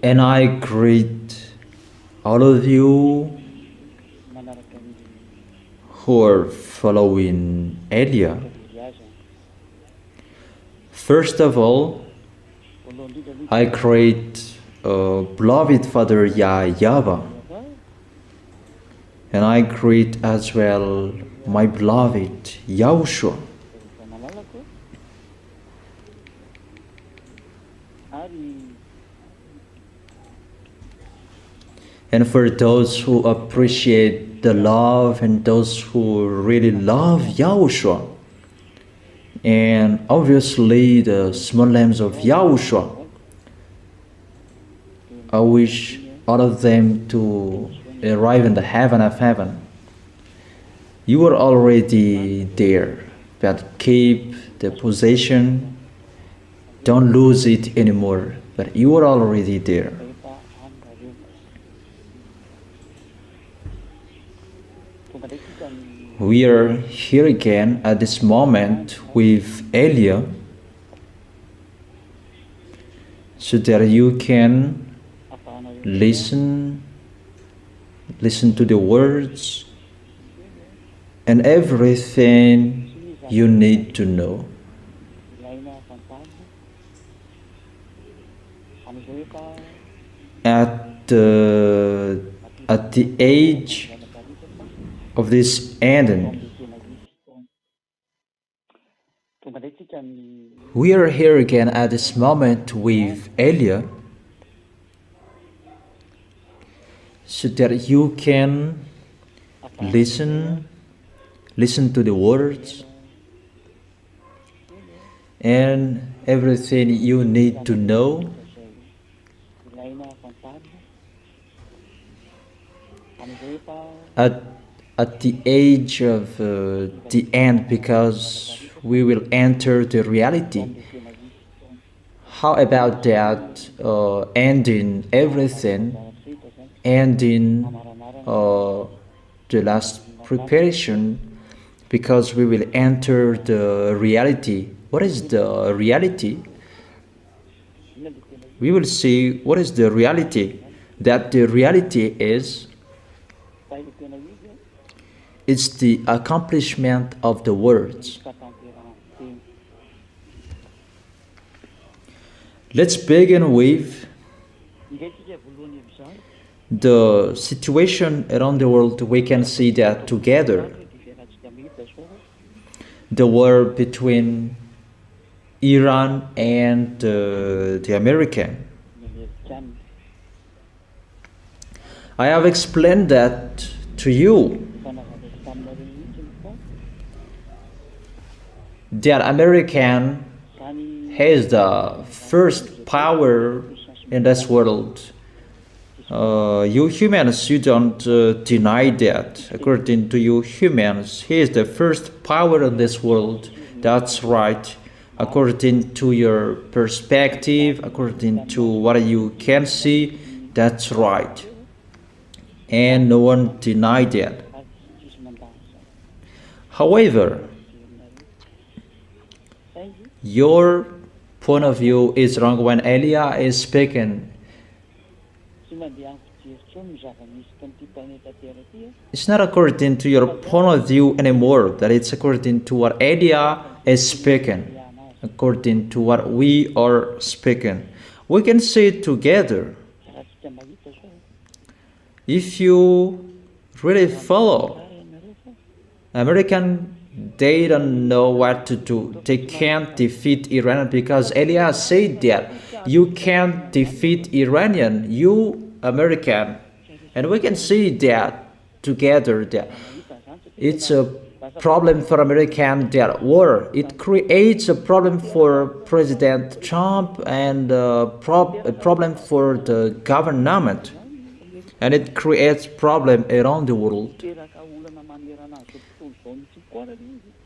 And I greet all of you who are following Elia. First of all, I greet beloved Father YAHVAH. And I greet as well my beloved YAHOSHUA. And for those who appreciate the love and those who really love YAHOSHUA, and obviously the small lambs of YAHOSHUA, I wish all of them to arrive in the heaven of heaven. You are already there, but keep the possession, don't lose it anymore, but you are already there. We are here again at this moment with Elia, so that you can listen to the words and everything you need to know. At the age of this ending, we are here again at this moment with Elia, so that you can listen to the words and everything you need to know. At the age of the end, because we will enter the reality. How about that, ending everything, ending the last preparation, because we will enter the reality. What is the reality? We will see what is the reality. That the reality is, it's the accomplishment of the words. Let's begin with the situation around the world. We can see that together. The war between Iran and the American. I have explained that to you, that American has the first power in this world. You humans, you don't deny that. According to you humans, he is the first power in this world. That's right. According to your perspective, according to what you can see, that's right. And no one denied that. However, your point of view is wrong when Elia is speaking. It's not according to your point of view anymore, that it's according to what Elia is speaking, according to what we are speaking. We can say it together. If you really follow American, they don't know what to do. They can't defeat Iran, because Elia said that you can't defeat Iranian, you American. And we can see that together, that it's a problem for American, that war. It creates a problem for President Trump and a problem for the government. And it creates problem around the world.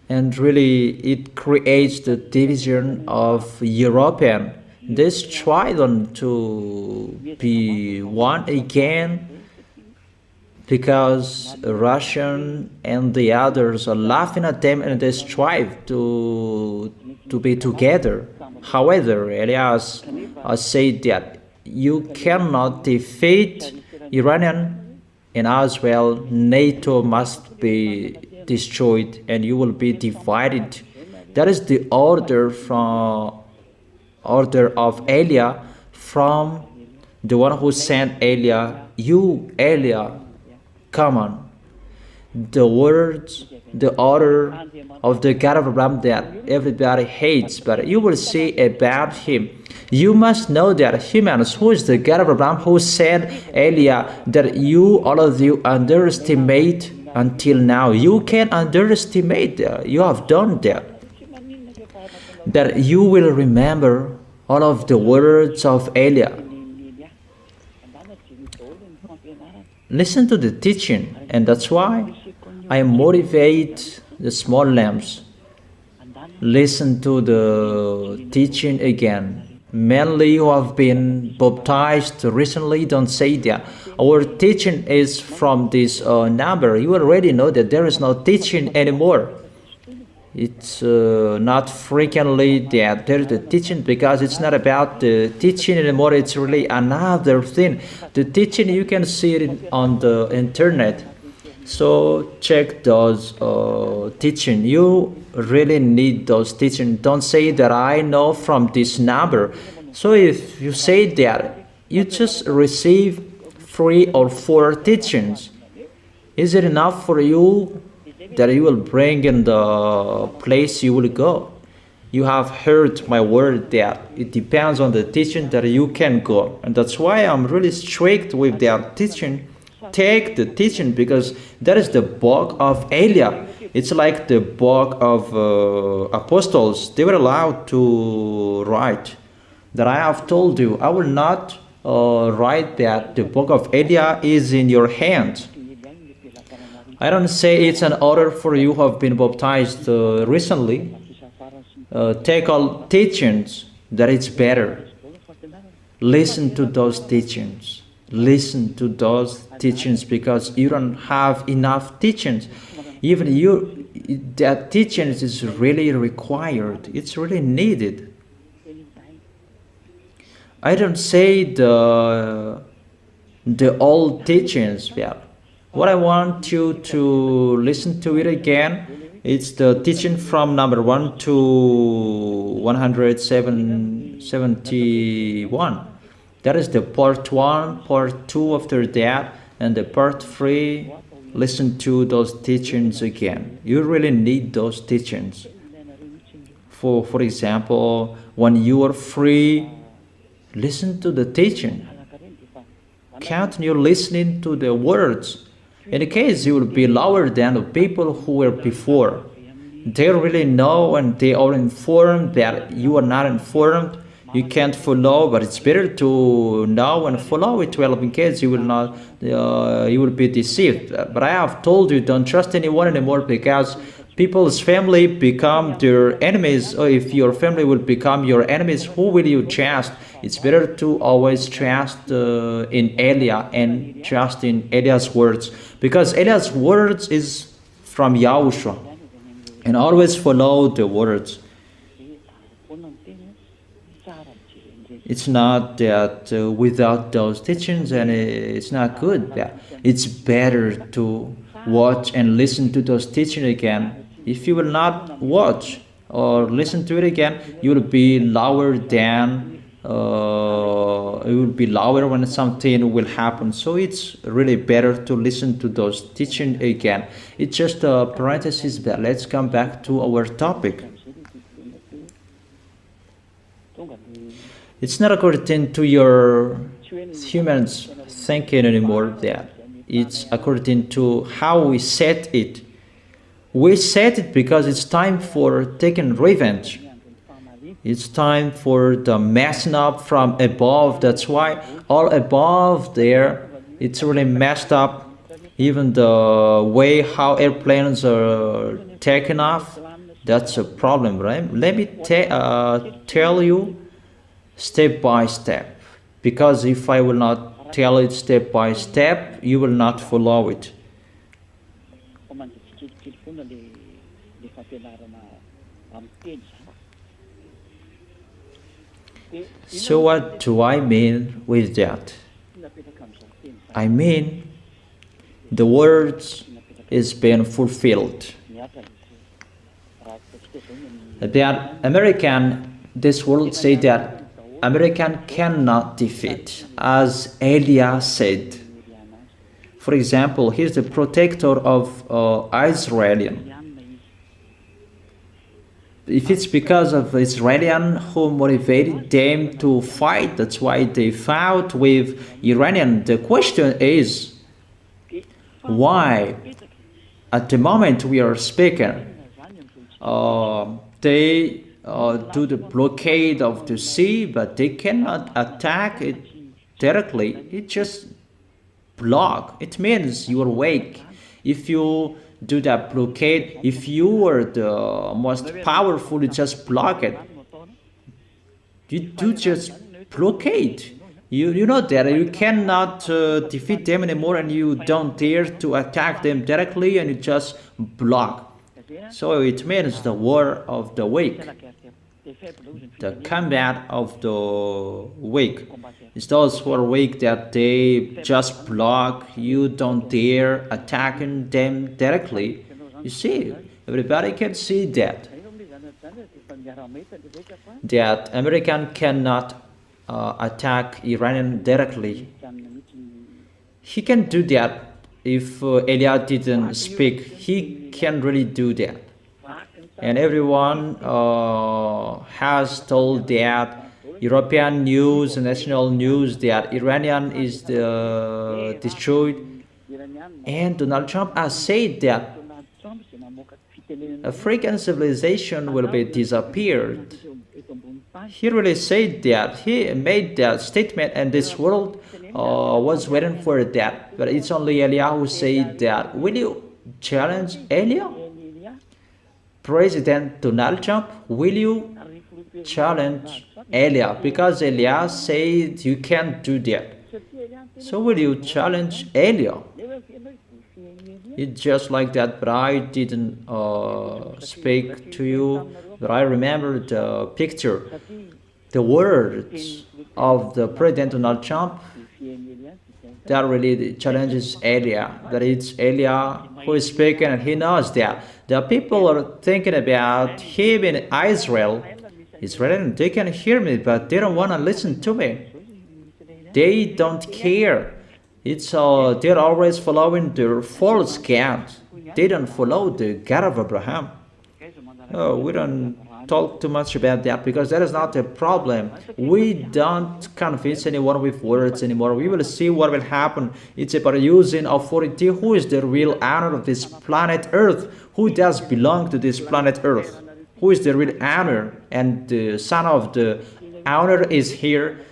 And really, it creates the division of European. This try to be one again, because Russian and the others are laughing at them and they strive to be together. However, Elias said that you cannot defeat Iranian, and as well NATO must be destroyed and you will be divided. That is the order of Elia from the one who sent Elia. You, Elia, come on. The words, the order of the God of Abraham that everybody hates, but you will see about him. You must know that humans, who is the God of Abraham, who sent Elia, that you, all of you, underestimate until now. You can underestimate that. You have done that. That you will remember all of the words of Elia. Listen to the teaching, and that's why I motivate the small lambs. Listen to the teaching again. Mainly who have been baptized recently, don't say that. Our teaching is from this number. You already know that there is no teaching anymore. It's not frequently that there's the teaching, because it's not about the teaching anymore. It's really another thing. The teaching, you can see it on the internet. So check those teaching. You really need those teaching. Don't say that I know from this number. So if you say that, you just receive 3 or 4 teachings. Is it enough for you that you will bring in the place you will go? You have heard my word that it depends on the teaching that you can go. And that's why I'm really strict with that teaching. Take the teaching, because that is the book of Elia. It's like the book of apostles. They were allowed to write that I have told you. I will not write that the book of Elia is in your hand. I don't say it's an order for you who have been baptized recently. Take all teachings, that it's better. Listen to those teachings. Listen to those teachings, because you don't have enough teachings. Even you, that teachings is really required. It's really needed. I don't say the old teachings, yeah. What I want you to listen to it again, it's the teaching from number 1 to 171. That is the part 1, part 2 after that, and the part 3, listen to those teachings again. You really need those teachings. For example, when you are free, listen to the teaching. Continue listening to the words. In the case you will be lower than the people who were before. They really know and they are informed that you are not informed. You can't follow, but it's better to know and follow it well, in case you will not, you will be deceived. But I have told you, don't trust anyone anymore, because people's family become their enemies. Or if your family will become your enemies, who will you trust? It's better to always trust in Elia and trust in Elia's words, because Elia's words is from YAHOSHUA, and always follow the words. It's not that without those teachings, and it's not good. It's better to watch and listen to those teachings again. If you will not watch or listen to it again, you will be lower than it will be lower when something will happen. So it's really better to listen to those teachings again. It's just a parenthesis, but let's come back to our topic. It's not according to your humans thinking anymore. That it's according to how we set it. We set it because it's time for taking revenge. It's time for the messing up from above. That's why all above there, it's really messed up. Even the way how airplanes are taken off, that's a problem, right? Let me tell you step by step, because if I will not tell it step by step, you will not follow it. So what do I mean with that? I mean the words is being fulfilled. That this world say that American cannot defeat, as Elia said. For example, he's the protector of Israelian. If it's because of Israelian who motivated them to fight, that's why they fought with Iranian. The question is, why at the moment we are speaking, they do the blockade of the sea, but they cannot attack it directly. It just block. It means you are weak. If you do that blockade, if you are the most powerful, you just block it. You do just blockade. You know that you cannot defeat them anymore, and you don't dare to attack them directly, and you just block. So it means the war of the weak, the combat of the weak. It's those who are weak that they just block. You don't dare attacking them directly. You see, everybody can see that American cannot attack Iranian directly. He can do that if Elia didn't speak. He can really do that. And everyone has told that European news, national news, that Iranian is destroyed. And Donald Trump has said that African civilization will be disappeared. He really said that. He made that statement, and this world was waiting for that. But it's only Elia who said that. Will you challenge Elia? President Donald Trump, will you challenge Elia? Because Elia said you can't do that. So will you challenge Elia? It's just like that, but I didn't speak to you. But I remember the picture, the words of the President Donald Trump that really challenges Elia. That it's Elia who is speaking, and he knows that. The people are thinking about him in Israel. Israelis, they can hear me, but they don't want to listen to me. They don't care. It's they're always following their false gods. They don't follow the God of Abraham. Oh, we don't talk too much about that, because that is not a problem. We don't convince anyone with words anymore. We will see what will happen. It's about using authority. Who is the real owner of this planet Earth? Who does belong to this planet Earth? Who is the real owner? And the son of the owner is here.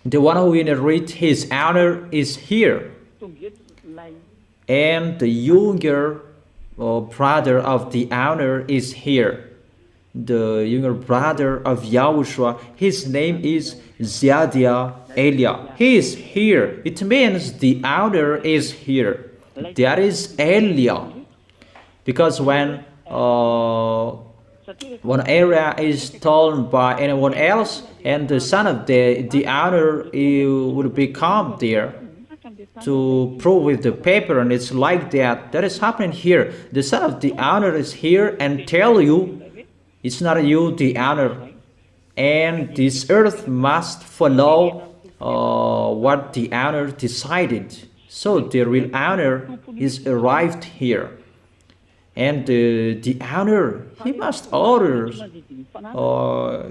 The one who inherits his honor is here. And the younger brother of the owner is here. The younger brother of Yahushua, his name is Ziadia Elia. He is here. It means the owner is here. That is Elia. Because when one area is stolen by anyone else, and the son of the owner would become there to prove with the paper, and it's like that. That is happening here. The son of the owner is here and tell you it's not you, the owner, and this earth must follow what the owner decided. So the real owner is arrived here. And the owner, he must order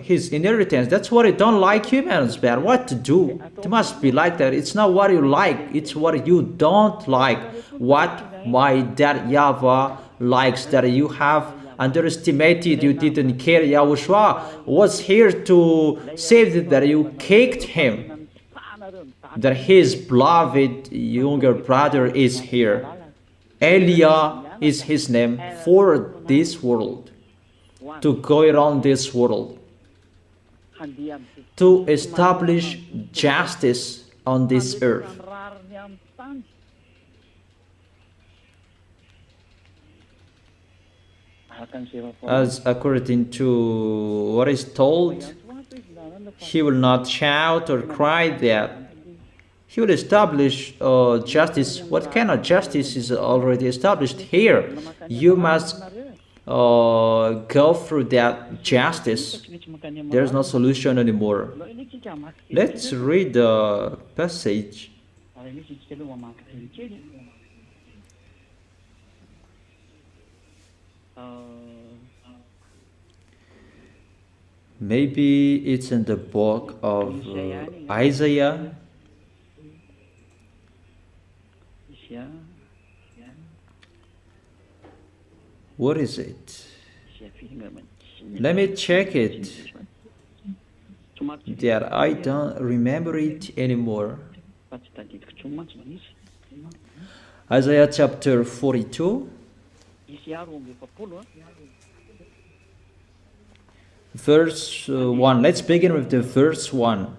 his inheritance. That's what I don't like humans, but what to do? It must be like that. It's not what you like, it's what you don't like. What my dad YAHVAH likes, that you have underestimated, you didn't care. YAHOSHUA was here to save that you kicked him. That his beloved younger brother is here. Elia is his name, for this world, to go around this world, to establish justice on this earth. As according to what is told, he will not shout or cry that he will establish justice. What kind of justice is already established here? You must go through that justice. There's no solution anymore. Let's read the passage. Maybe it's in the book of Isaiah. What is it? Let me check it. That I don't remember it anymore. Isaiah chapter 42. Verse 1. Let's begin with the verse 1.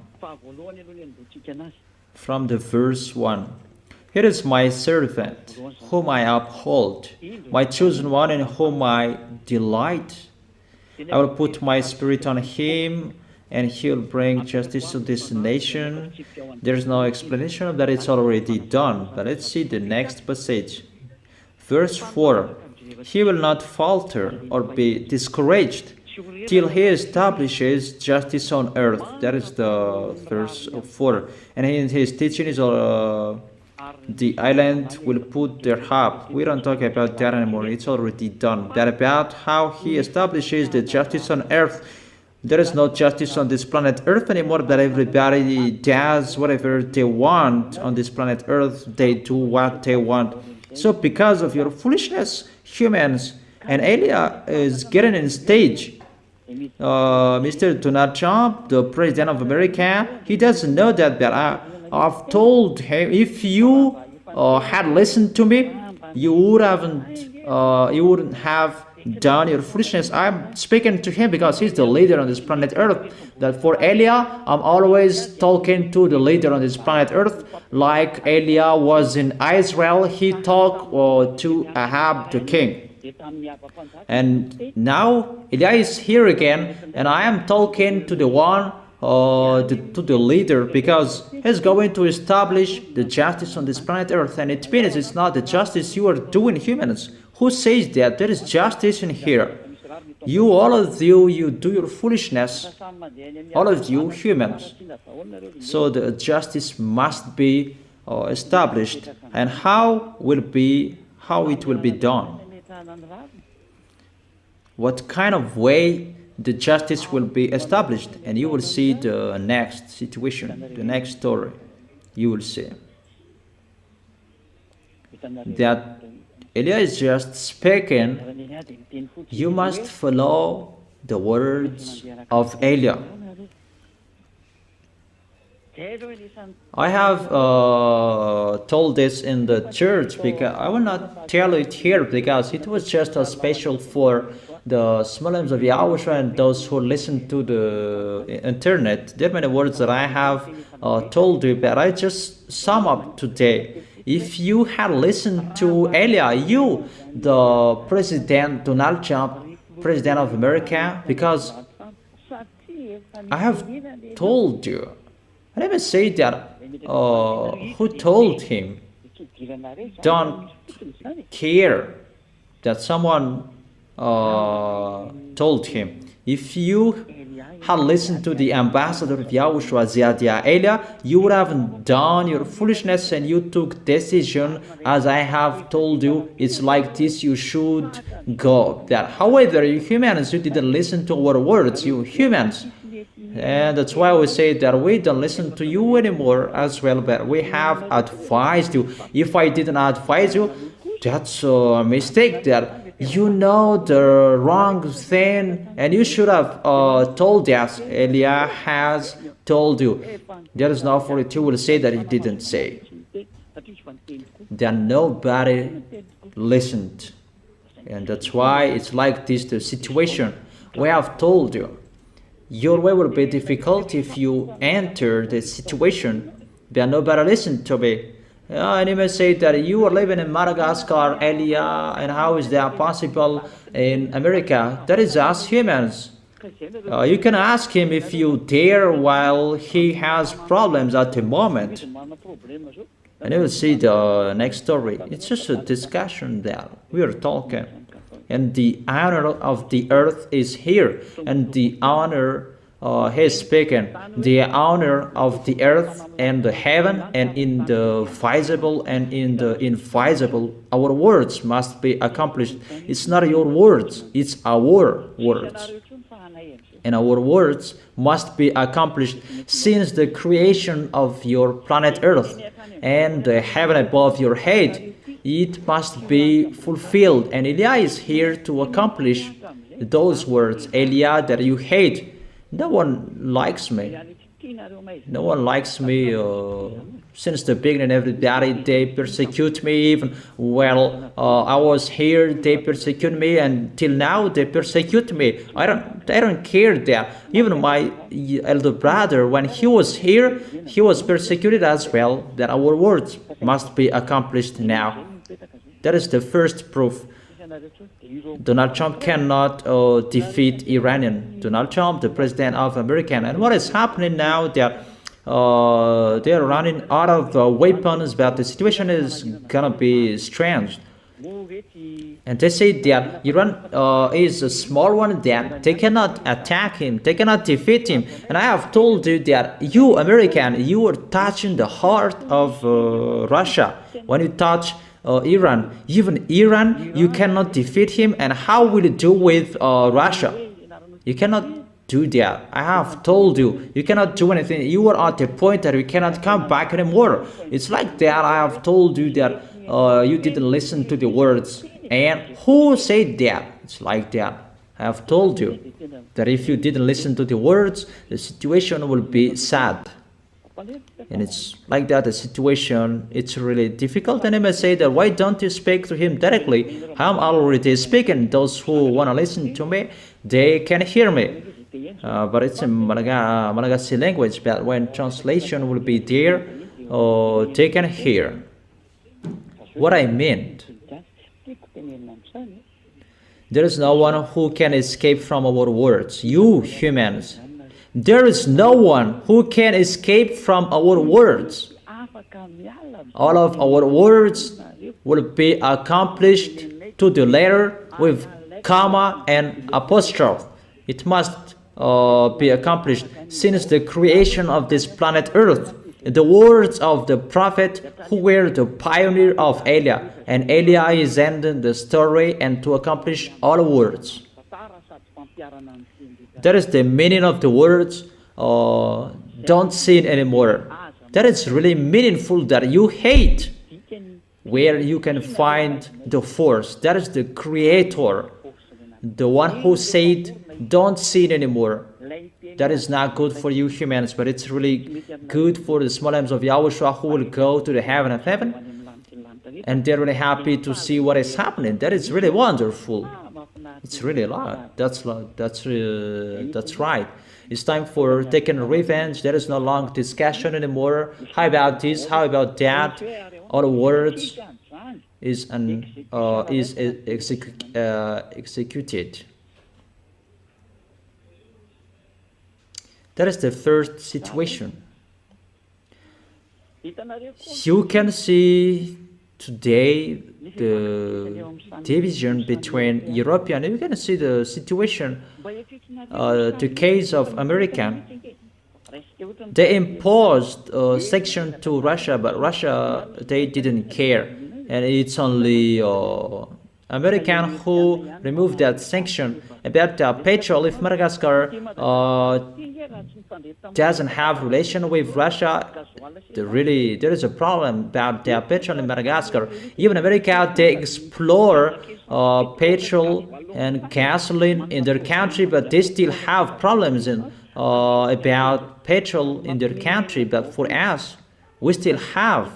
From the verse 1. Here is my servant, whom I uphold, my chosen one in whom I delight. I will put my spirit on him, and he will bring justice to this nation. There's no explanation of that, it's already done. But let's see the next passage. Verse 4. He will not falter or be discouraged till he establishes justice on earth. That is the verse 4. And in his teaching is the island will put their harp. We don't talk about that anymore. It's already done. That about how he establishes the justice on earth. There is no justice on this planet Earth anymore, that everybody does whatever they want on this planet Earth. They do what they want. So because of your foolishness, humans, and Elia is getting in stage. Mr. Donald Trump, the President of America, he doesn't know that I've told him, if you had listened to me, you wouldn't have done your foolishness. I'm speaking to him because he's the leader on this planet Earth. That for Elia, I'm always talking to the leader on this planet Earth. Like Elia was in Israel, he talked to Ahab the king. And now Elia is here again, and I am talking to the one, to the leader, because he's going to establish the justice on this planet Earth. And it means it's not the justice you are doing, humans. Who says that? There is justice in here. You, all of you, you do your foolishness. All of you, humans. So the justice must be established. And how it will be done? What kind of way the justice will be established? And you will see the next situation, the next story. You will see that Elia is just speaking. You must follow the words of Elia. I have told this in the church, because I will not tell it here, because it was just a special for the Muslims of Yahushua and those who listen to the internet. There are many words that I have told you, but I just sum up today. If you had listened to Elia, you, the President Donald Trump, President of America, because I have told you. Let me say that who told him? Don't care that someone told him. If you had listened to the ambassador of Yahushua, Ziadia Elia, you would have done your foolishness and you took decision as I have told you. It's like this, you should go. That, however, you humans, you didn't listen to our words, you humans. And that's why we say that we don't listen to you anymore as well, but we have advised you. If I didn't advise you, that's a mistake. That you know the wrong thing, and you should have told us. Elia has told you. There is no authority will say that he didn't say. That nobody listened. And that's why it's like this, the situation. We have told you. Your way will be difficult if you enter the situation. but nobody listened to me. And you may say that you are living in Madagascar, Elia, and how is that possible in America? That is us humans. You can ask him if you dare while he has problems at the moment. And you will see the next story. It's just a discussion that we are talking. And the honor of the earth is here. And the honor he's speaking. The honor of the earth and the heaven and in the visible and in the invisible. Our words must be accomplished. It's not your words. It's our words. And our words must be accomplished since the creation of your planet Earth and the heaven above your head. It must be fulfilled. And Elia is here to accomplish those words. Elia, that you hate. No one likes me. No one likes me. Since the beginning, everybody, they persecute me. Even while I was here, they persecute me, and till now they persecute me. I don't care that. Even my elder brother, when he was here, he was persecuted as well. That our words must be accomplished now. That is the first proof. Donald Trump cannot defeat Iranian. Donald Trump, the president of America. And what is happening now that they are running out of weapons, but the situation is gonna be strange. And they say that Iran is a small one, that they cannot attack him, they cannot defeat him. And I have told you that you, American, you are touching the heart of Russia. When you touch Iran, even Iran, you cannot defeat him. And how will you do with Russia? You cannot do that. I have told you, you cannot do anything. You are at the point that you cannot come back anymore. It's like that. I have told you that you didn't listen to the words. And who said that? It's like that. I have told you that if you didn't listen to the words, the situation will be sad. And it's like that, the situation, it's really difficult. And I may say that, why don't you speak to him directly? I'm already speaking. Those who want to listen to me, they can hear me. But it's in Malagasy language, but when translation will be there, they can hear what I meant. There is no one who can escape from our words. You humans. There is no one who can escape from our words. All of our words will be accomplished to the letter with comma and apostrophe. It must be accomplished since the creation of this planet Earth. The words of the prophet who were the pioneer of Elia. And Elia is ending the story and to accomplish all words. That is the meaning of the words, don't sin anymore. That is really meaningful, that you hate, where you can find the force. That is the creator, the one who said, don't sin anymore. That is not good for you humans, but it's really good for the small lambs of Yahushua who will go to the heaven of heaven. And they're really happy to see what is happening. That is really wonderful. It's really a lot. That's right. It's time for taking revenge. There is no long discussion anymore. How about this? How about that? All the words is executed. That is the first situation. You can see today the division between European. You can see the situation, the case of American. They imposed a section to Russia, but Russia, they didn't care. And it's only American who removed that sanction. About petrol, if Madagascar doesn't have relation with Russia, there is a problem about their petrol in Madagascar. Even America, they explore petrol and gasoline in their country, but they still have problems about petrol in their country. But for us, we still have.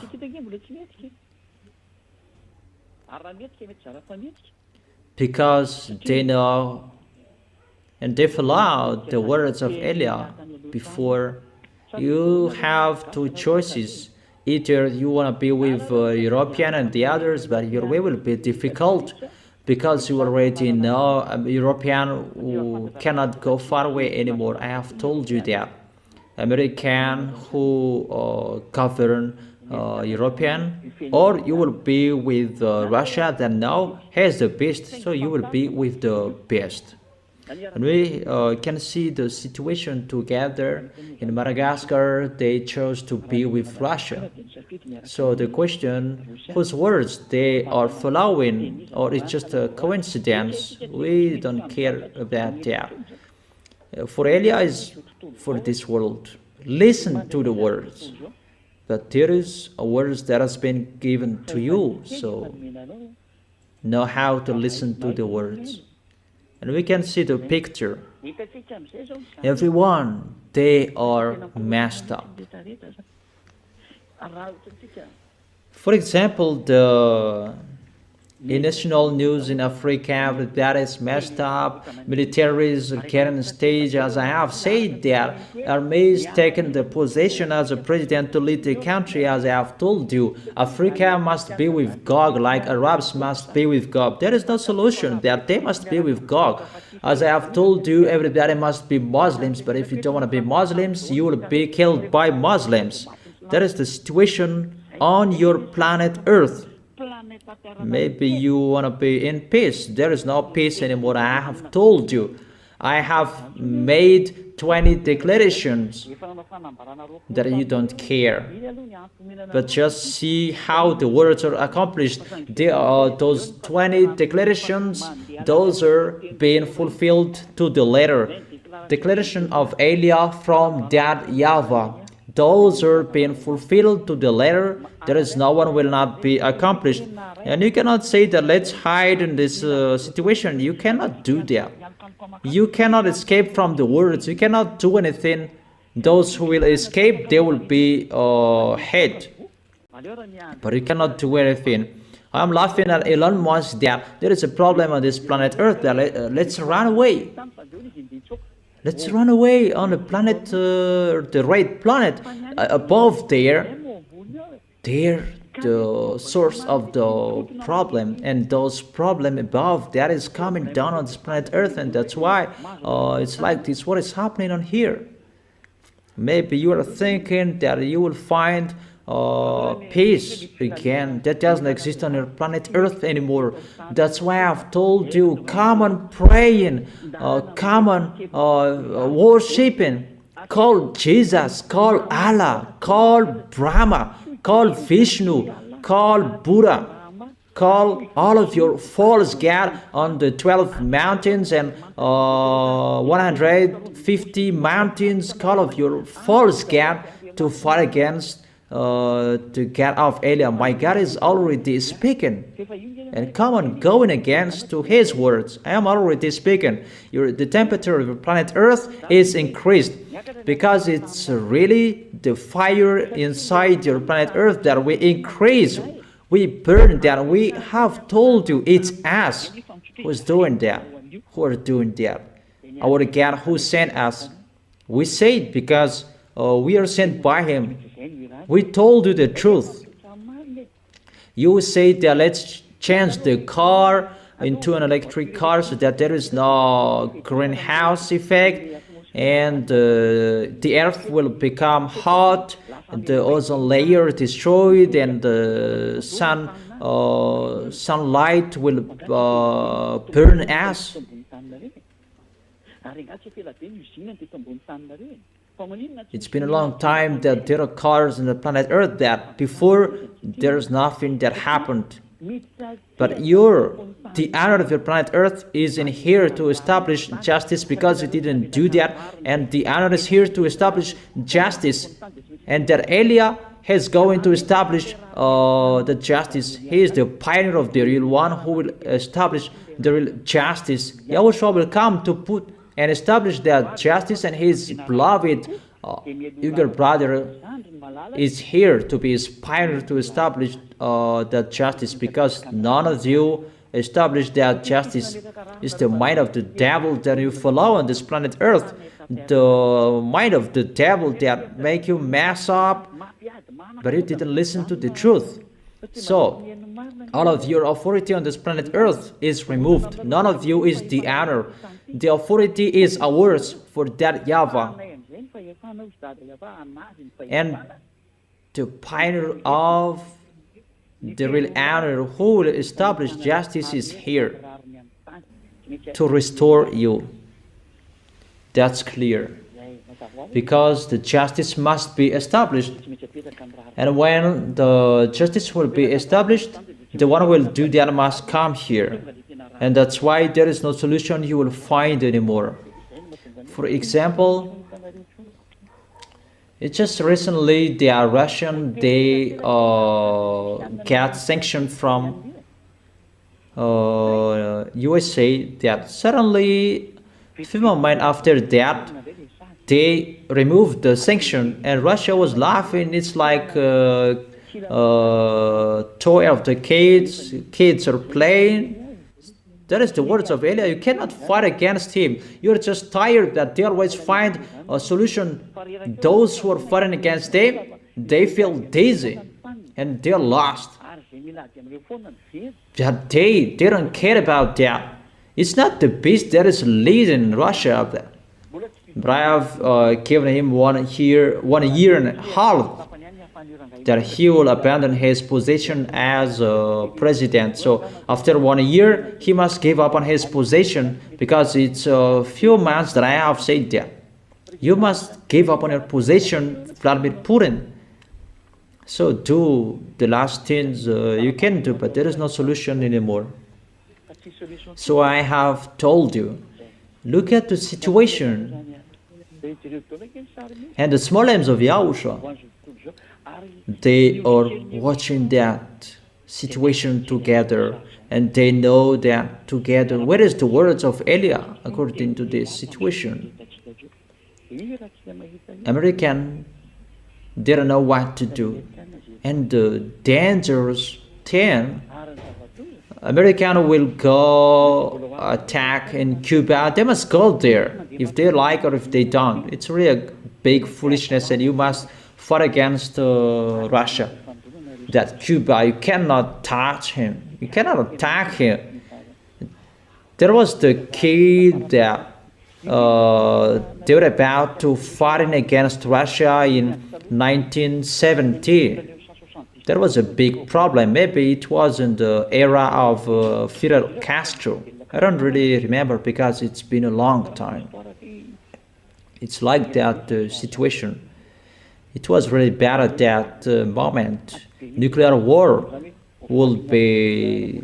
Because they know and they follow the words of Elia before You have two choices. Either you want to be with European and the others, but your way will be difficult because you already know European who cannot go far away anymore. I have told you that. American who govern European, or you will be with Russia that now has the best, so you will be with the best. And we can see the situation together. In Madagascar, they chose to be with Russia. So the question, whose words they are following, or it's just a coincidence, we don't care about that. For Elia is for this world. Listen to the words. But there is a words that has been given to you, so know how to listen to the words. And we can see the picture. Everyone, they are messed up. For example, the national news in Africa that is messed up. Militaries getting stage, as I have said, that army is taking the position as a president to lead the country. As I have told you, Africa must be with God, like Arabs must be with God. There is no solution that they must be with God. As I have told you, everybody must be Muslims, but if you don't want to be Muslims, you will be killed by Muslims. That is the situation on your planet Earth. Maybe you want to be in peace. There is no peace anymore. I have told you. I have made 20 declarations that you don't care. But just see how the words are accomplished. Those 20 declarations, those are being fulfilled to the letter. Declaration of Elia from that YAHVAH. Those are being fulfilled to the letter. There is no one will not be accomplished. And you cannot say that let's hide in this situation. You cannot do that. You cannot escape from the words. You cannot do anything. Those who will escape, they will be hate. But you cannot do anything. I'm laughing at Elon Musk that there is a problem on this planet Earth. That let's run away. Let's run away on the planet, the red planet above there. They're the source of the problem, and those problem above that is coming down on this planet Earth, and that's why it's like this. What is happening on here? Maybe you are thinking that you will find peace again. That doesn't exist on your planet Earth anymore. That's why I've told you, come on praying, come on worshiping, call Jesus, call Allah, call Brahma, call Vishnu, call Buddha, call all of your false god on the 12 mountains and 150 mountains, call of your false god to fight against to get off Elia. My God is already speaking, and come on, going against to his words. I am already speaking. The temperature of the planet Earth is increased because it's really the fire inside your planet Earth that we increase. We burn that. We have told you it's us who's doing that, who are doing that. Our God who sent us. We say it because we are sent by him. We told you the truth. You say that let's change the car into an electric car so that there is no greenhouse effect, and the earth will become hot, the ozone layer destroyed, and the sunlight will burn us. It's been a long time that there are cars on the planet Earth that before there's nothing that happened. But the honor of your planet Earth is in here to establish justice because you didn't do that, and the honor is here to establish justice, and that Elia is going to establish the justice. He is the pioneer of the real one who will establish the real justice. YAHOSHUAH will come to put and establish that justice, and his beloved younger brother is here to be his pioneer to establish that justice, because none of you established that justice. Is the mind of the devil that you follow on this planet Earth. the mind of the devil that make you mess up, but you didn't listen to the truth. So, all of your authority on this planet Earth is removed. None of you is the honor. The authority is ours for that YAHVAH. And the pioneer of the real honor who will establish justice is here to restore you. That's clear. Because the justice must be established. And when the justice will be established, the one who will do that must come here. And that's why there is no solution you will find anymore. For example, it's just recently the Russian, they got sanctioned from USA, that suddenly a few months after that they removed the sanction, and Russia was laughing. It's like toy of the kids are playing. That is the words of Elia. You cannot fight against him. You're just tired that they always find a solution. Those who are fighting against them, they feel dizzy and they're lost. That they don't care about that. It's not the beast that is leading Russia. But I have given him 1 year and a half that he will abandon his position as president. So after 1 year, he must give up on his position, because it's a few months that I have said that. You must give up on your position, Vladimir Putin. So do the last things you can do, but there is no solution anymore. So I have told you, look at the situation. And the small lambs of Yahushua, they are watching that situation together, and they know that together. Where is the words of Elia according to this situation? American didn't know what to do, and the dangerous thing, American will go attack in Cuba. They must go there if they like or if they don't. It's really a big foolishness, and you must fight against Russia. That Cuba, you cannot touch him. You cannot attack him. There was the kid that they were about to fight against Russia in 1970. There was a big problem. Maybe it was in the era of Fidel Castro. I don't really remember because it's been a long time. It's like that situation. It was really bad at that moment. Nuclear war will be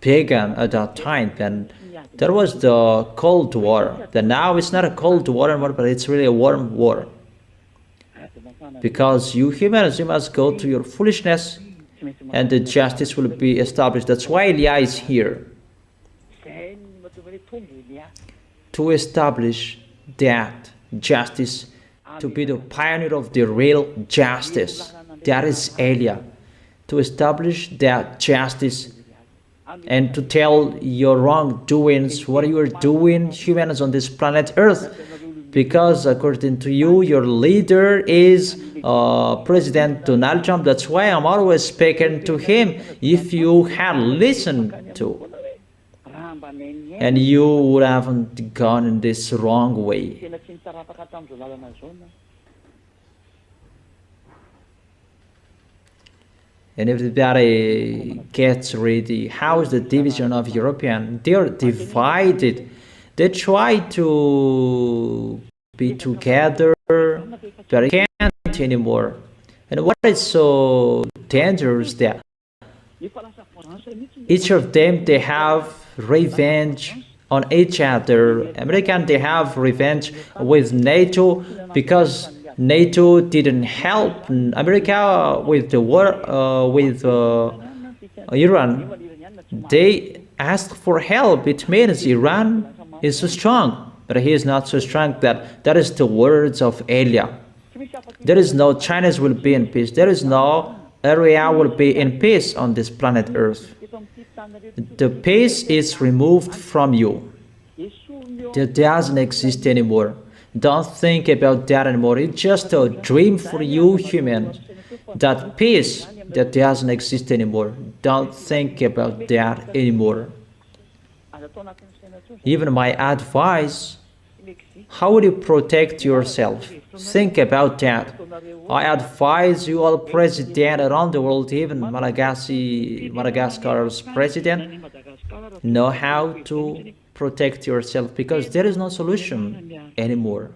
begun at that time. Then there was the Cold War. Then now it's not a Cold War anymore, but it's really a warm war. Because you humans, you must go to your foolishness, and the justice will be established. That's why Elia is here, to establish that justice, to be the pioneer of the real justice. That is Elia, to establish that justice and to tell your wrongdoings, what you are doing, humans on this planet Earth. Because according to you, your leader is President Donald Trump. That's why I'm always speaking to him. If you had listened to, and you would haven't gone in this wrong way. And everybody gets ready. How is the division of European? They are divided. They try to be together, but they can't anymore. And what is so dangerous that each of them, they have revenge on each other. American, they have revenge with NATO because NATO didn't help America with the war with Iran. They asked for help. It means Iran is so strong, but he is not so strong. That is the words of Elia. There is no Chinese will be in peace. There is no area will be in peace on this planet Earth. The peace is removed from you. that doesn't exist anymore. Don't think about that anymore. It's just a dream for you humans. That peace that doesn't exist anymore. Don't think about that anymore. Even my advice, how will you protect yourself? Think about that. I advise you all president around the world, even Madagascar's president, know how to protect yourself, because there is no solution anymore.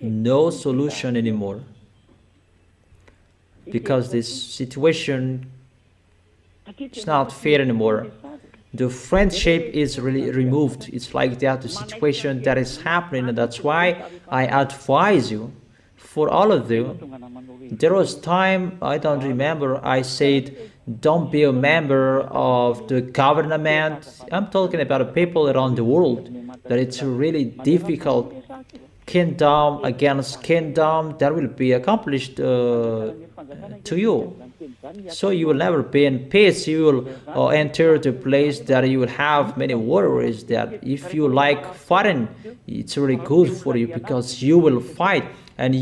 No solution anymore. Because this situation is not fair anymore. The friendship is really removed. It's like that, the situation that is happening, and that's why I advise you, for all of you. There was time, I don't remember, I said, don't be a member of the government. I'm talking about people around the world, that it's really difficult. Kingdom against kingdom, that will be accomplished to you. So you will never be in peace. You will enter the place that you will have many worries. That if you like fighting, it's really good for you, because you will fight. And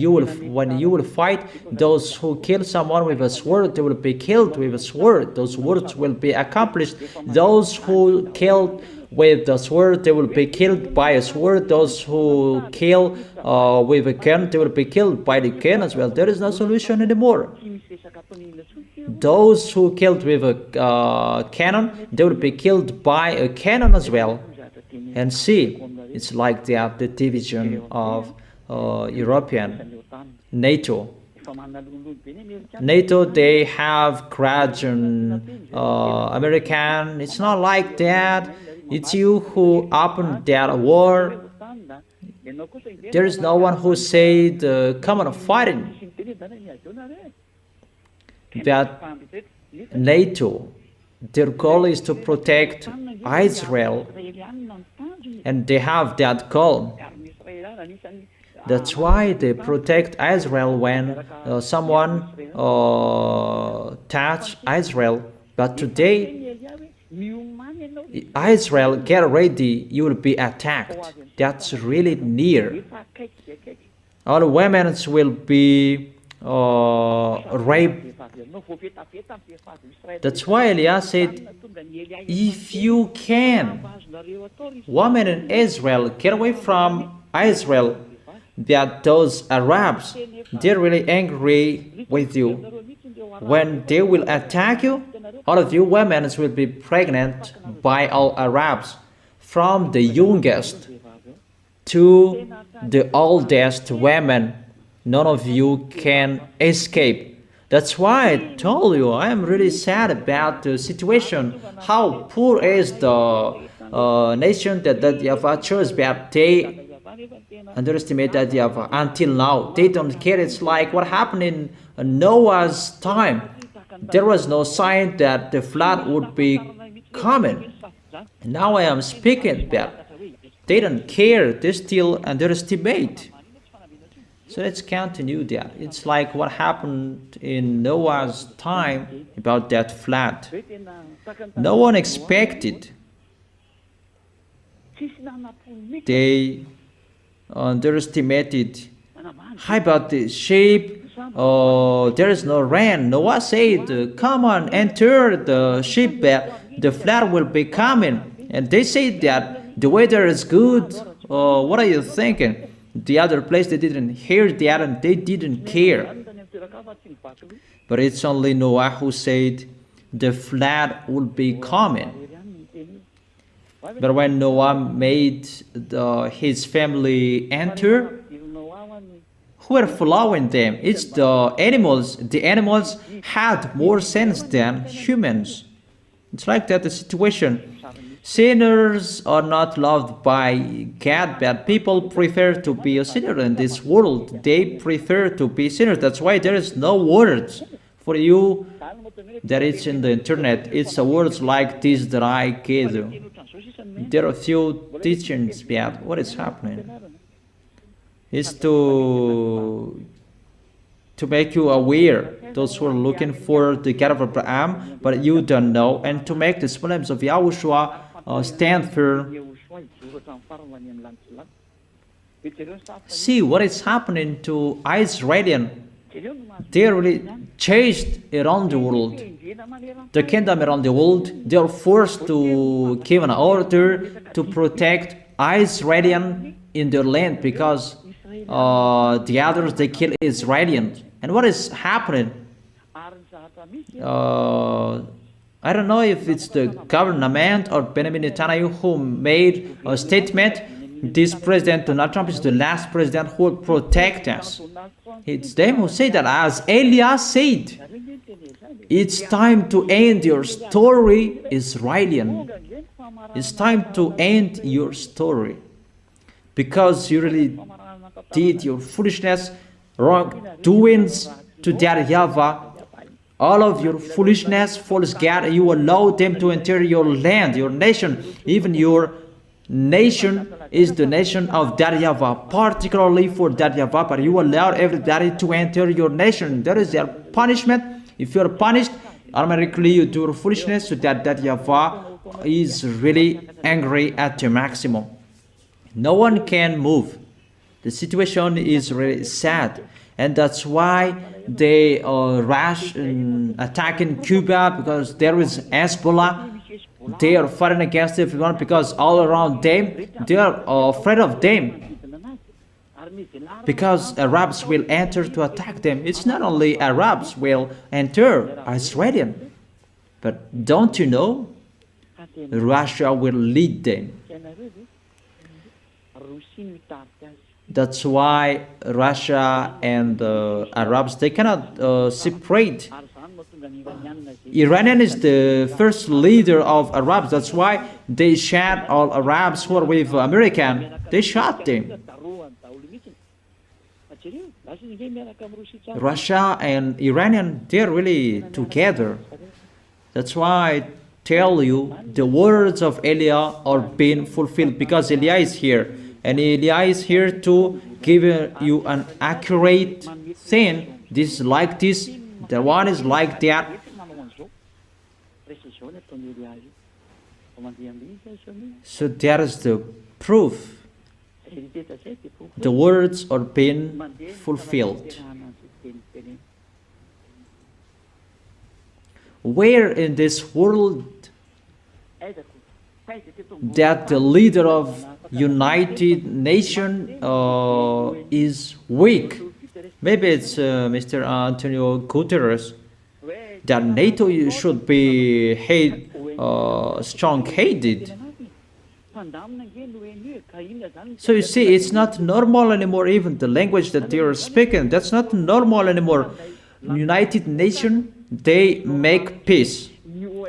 when you will fight, those who kill someone with a sword, they will be killed with a sword. Those words will be accomplished. Those who kill with the sword, they will be killed by a sword. Those who kill with a gun, they will be killed by the gun as well. There is no solution anymore. Those who killed with a cannon, they will be killed by a cannon as well. And see, it's like that, the division of European NATO. NATO, they have Christian, American. It's not like that. It's you who opened that war. There is no one who said, come on, fighting. That NATO, their goal is to protect Israel, and they have that goal. That's why they protect Israel when someone touch Israel. But today, Israel, get ready, you will be attacked. That's really near. All women will be raped. That's why Elias said, if you can, women in Israel, get away from Israel, that those Arabs, they're really angry with you. When they will attack you, all of you women will be pregnant by all Arabs, from the youngest to the oldest women. None of you can escape. That's why I told you I am really sad about the situation. How poor is the nation that YAHVAH chose, but they underestimate that YAHVAH until now. They don't care. It's like what happened in Noah's time. There was no sign that the flood would be coming. Now I am speaking that they don't care. They still underestimate. So let's continue that. It's like what happened in Noah's time about that flood. No one expected. They underestimated. How about the sheep? There is no rain. Noah said, come on, enter the sheep bed. The flood will be coming. And they said that the weather is good. What are you thinking? The other place, they didn't hear that and they didn't care. But it's only Noah who said the flood will be coming. But when Noah made his family enter, who were following them? It's the animals. The animals had more sense than humans. It's like that, the situation. Sinners are not loved by God, but people prefer to be a sinner in this world. They prefer to be sinners. That's why there is no words for you that it's in the internet. It's words like this that I gave you. There are a few teachings about what is happening. It's to make you aware, those who are looking for the God of Abraham, but you don't know, and to make the flames of YAHOSHUA stand firm See what is happening to Israel. They are really chased around the world. The kingdom around the world, they are forced to give an order to protect Israel in their land because the others, they kill Israelis. And what is happening? I don't know if it's the government or Benjamin Netanyahu who made a statement. This president, Donald Trump, is the last president who will protect us. It's them who say that, as Elias said, it's time to end your story, Israelian. It's time to end your story. Because you really did your foolishness, wrongdoings to their YAHVAH. All of your foolishness, false God, you allowed them to enter your land, your nation. Even your nation is the nation of that YAHVAH, particularly for that YAHVAH, but you allowed everybody to enter your nation. That is their punishment. If you are punished, automatically you do foolishness, so that YAHVAH is really angry at the maximum. No one can move. The situation is really sad, and that's why they rush and attack in Cuba, because there is Hezbollah. They are fighting against everyone because all around them, they are afraid of them. Because Arabs will enter to attack them. It's not only Arabs will enter Israel, but don't you know, Russia will lead them. That's why Russia and Arabs, they cannot separate. Iranian is the first leader of Arabs. That's why they shot all Arabs who are with American. They shot them. Russia and Iranian, they're really together. That's why I tell you, the words of Eliah are being fulfilled, because Eliah is here. And Eliah is here to give you an accurate thing. This is like this, the one is like that. So that is the proof. The words are being fulfilled. Where in this world that the leader of United Nations is weak? Maybe it's Mr. Antonio Guterres. That NATO should be strong-headed. So you see, it's not normal anymore. Even the language that they are speaking, that's not normal anymore. United Nations, they make peace.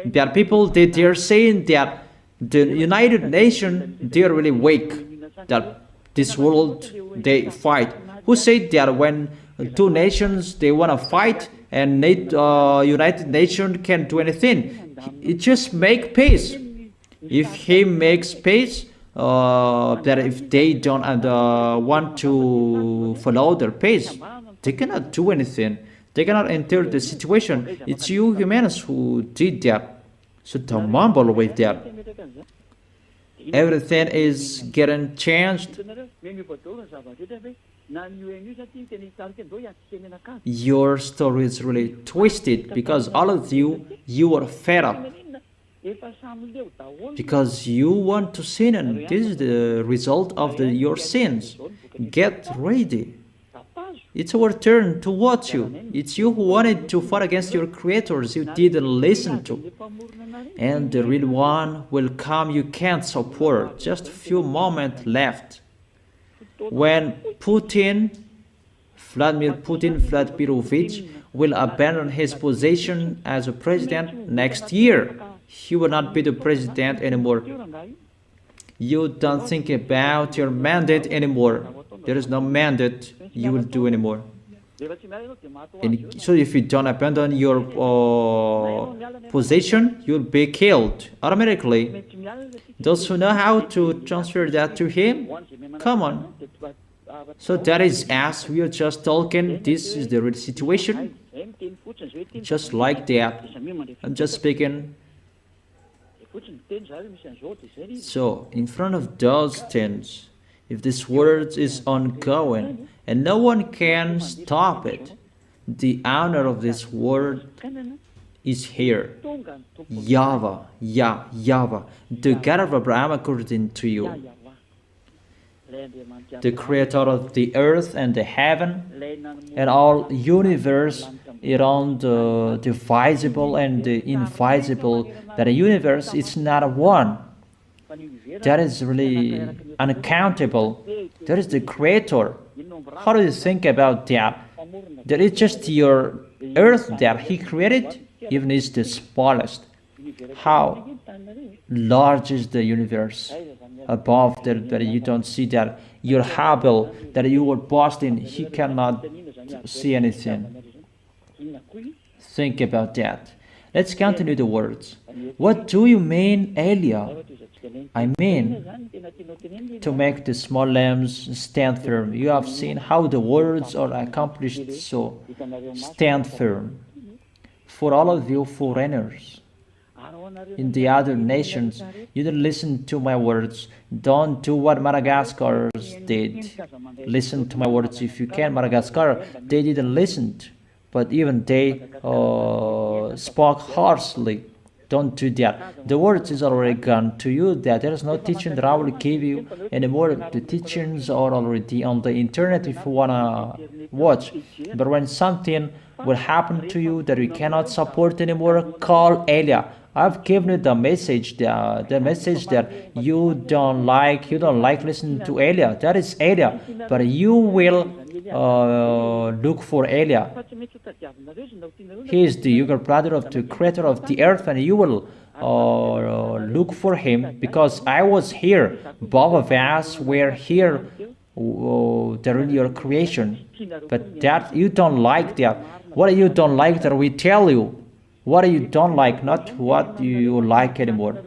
There are people that they are saying that the United Nations, they are really weak. That this world, they fight. Who said that when two nations, they want to fight, and United Nations can't do anything? It just make peace. If he makes peace, that if they don't want to follow their pace, they cannot do anything. They cannot enter the situation. It's you humans who did that. So don't mumble with that. Everything is getting changed. Your story is really twisted because all of you are fed up. Because you want to sin, and this is the result of your sins. Get ready. It's our turn to watch you. It's you who wanted to fight against your creators you didn't listen to. And the real one will come you can't support. Just a few moments left. When Vladimir Putin Vladimirovich will abandon his position as a president next year, he will not be the president anymore. You don't think about your mandate anymore. There is no mandate you will do anymore. And so if you don't abandon your position, you'll be killed automatically. Those who know how to transfer that to him, come on. So that is us. We are just talking. This is the real situation. Just like that. I'm just speaking So, in front of those things, if this word is ongoing and no one can stop it, the owner of this word is here. YAHVAH, YAHVAH, the God of Abraham according to you, the creator of the earth and the heaven and all universe around the visible and the invisible. That a universe is not one. That is really uncountable. That is the creator. How do you think about that? That is just your earth that he created, even is the smallest. How large is the universe above that you don't see that? Your Hubble that you were boasting, he cannot see anything. Think about that. Let's continue the words. What do you mean, Elia? I mean, to make the small lambs stand firm. You have seen how the words are accomplished, so stand firm. For all of you foreigners in the other nations, you didn't listen to my words. Don't do what Madagascars did. Listen to my words if you can. Madagascar, they didn't listen, but even they spoke harshly. Don't do that. The words is already gone to you. That there is no teaching that I will give you anymore. The teachings are already on the internet if you wanna watch. But when something will happen to you that you cannot support anymore, call Elia. I've given you the message that you don't like listening to Elia. That is Elia. But you will look for Elia. He is the younger brother of the creator of the earth, and you will look for him, because I was here. Both of us were here during your creation. But that you don't like that. What you don't like that we tell you. What you don't like, not what you like anymore.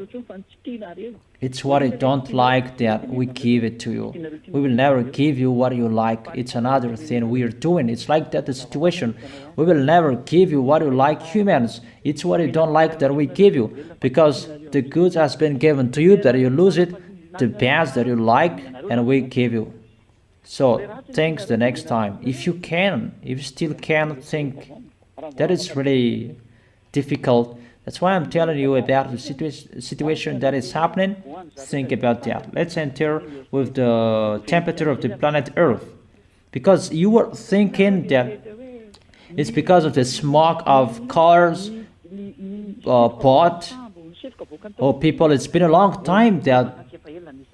It's what you don't like that we give it to you. We will never give you what you like. It's another thing we are doing. It's like that the situation. We will never give you what you like, humans. It's what you don't like that we give you. Because the good has been given to you, that you lose it. The bad that you like, and we give you. So, thanks the next time. If you still can think, that is really difficult. That's why I'm telling you about the situation that is happening. Think about that. Let's enter with the temperature of the planet Earth. Because you were thinking that it's because of the smoke of cars, pot, or people. It's been a long time that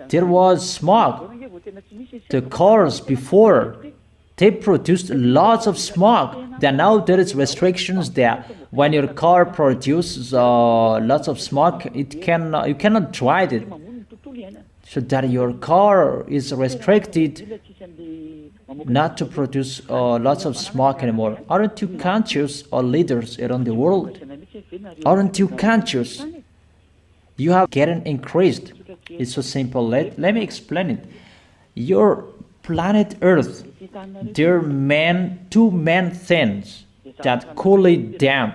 there was smoke. The cars before, they produced lots of smoke. Then now there is restrictions that when your car produces lots of smoke, you cannot drive it. So that your car is restricted not to produce lots of smoke anymore. Aren't you conscious, or leaders around the world? Aren't you conscious? You have getting increased. It's so simple. Let me explain it. Your planet Earth, there are two main things that cool it down.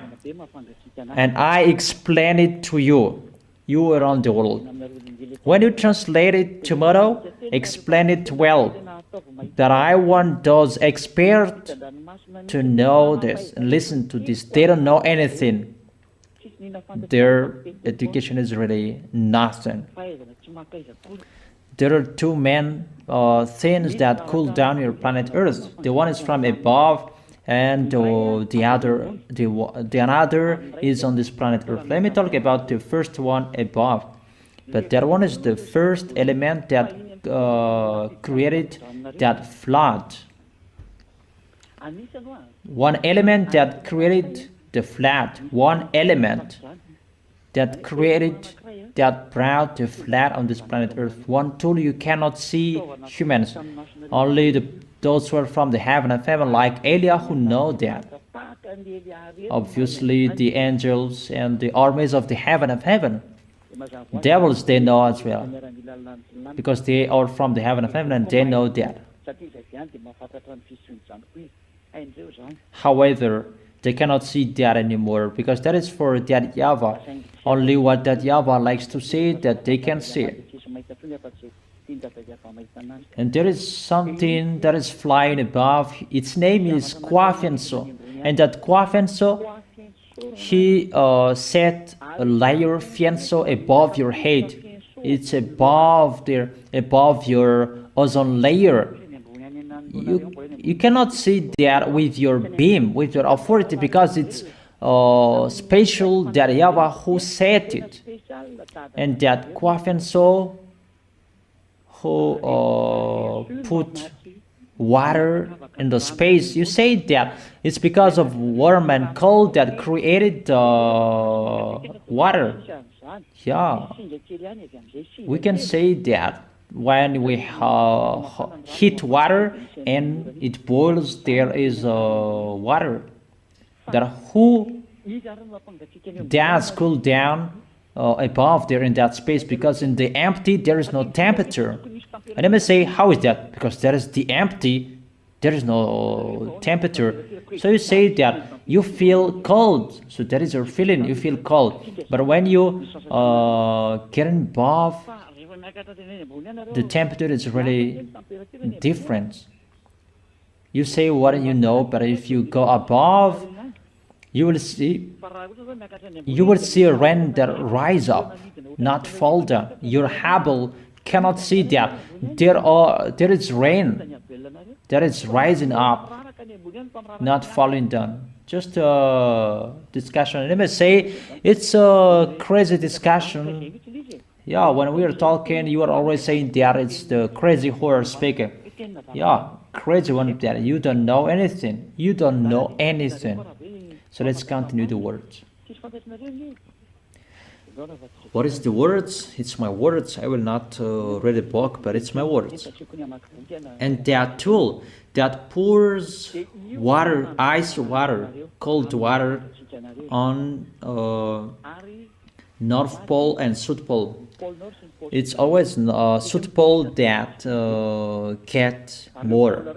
And I explain it to you around the world. When you translate it tomorrow, explain it well. That I want those experts to know this and listen to this. They don't know anything. Their education is really nothing. There are two main things that cool down your planet Earth. The one is from above, and the another is on this planet Earth. Let me talk about the first one above. But that one is the first element that created that flood. One element that created the flood. One element that created that brought the flood on this planet Earth. One tool you cannot see, humans. Only those who are from the heaven of heaven, like Elia, who know that. Obviously, the angels and the armies of the heaven of heaven. Devils, they know as well, because they are from the heaven of heaven and they know that. However, they cannot see that anymore, because that is for that YAHVAH. Only what that YAHVAH likes to see, that they can see it. And there is something that is flying above. Its name is Kwafenso. And that Kwafenso, he set a layer fienso above your head. It's above there, above your ozone layer. You cannot see that with your beam, with your authority, because it's special that YAHVAH who set it. And that Kwafenso who put water in the space. You say that it's because of warm and cold that created the water. Yeah, we can say that when we heat water and it boils, there is water that who does cool down above there in that space, because in the empty there is no temperature. And let me say, how is that? Because there is the empty, there is no temperature. So you say that you feel cold, so that is your feeling, you feel cold. But when you get above, the temperature is really different. You say what you know, but if you go above, you will see a rain that rise up, not fall down. Your Hubble cannot see that. There is rain that is rising up, not falling down. Just a discussion. Let me say, it's a crazy discussion. Yeah, when we are talking, you are always saying that it's the crazy horror speaker. Yeah, crazy one that you don't know anything. You don't know anything. So let's continue the words. What is the words? It's my words. I will not read a book, but it's my words. And that tool that pours water, ice water, cold water on North Pole and South Pole. It's always South Pole that get more.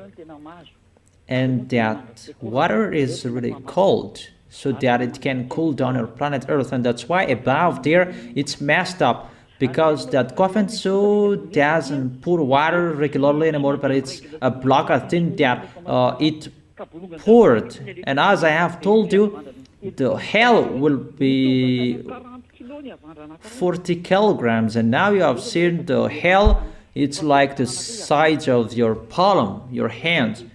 And that water is really cold, so that it can cool down our planet Earth. And that's why above there it's messed up, because that Kwafenso doesn't pour water regularly anymore, but it's a block of thing that it poured. And as I have told you, the hell will be 40 kilograms, and now you have seen the hell, it's like the size of your palm, your hand.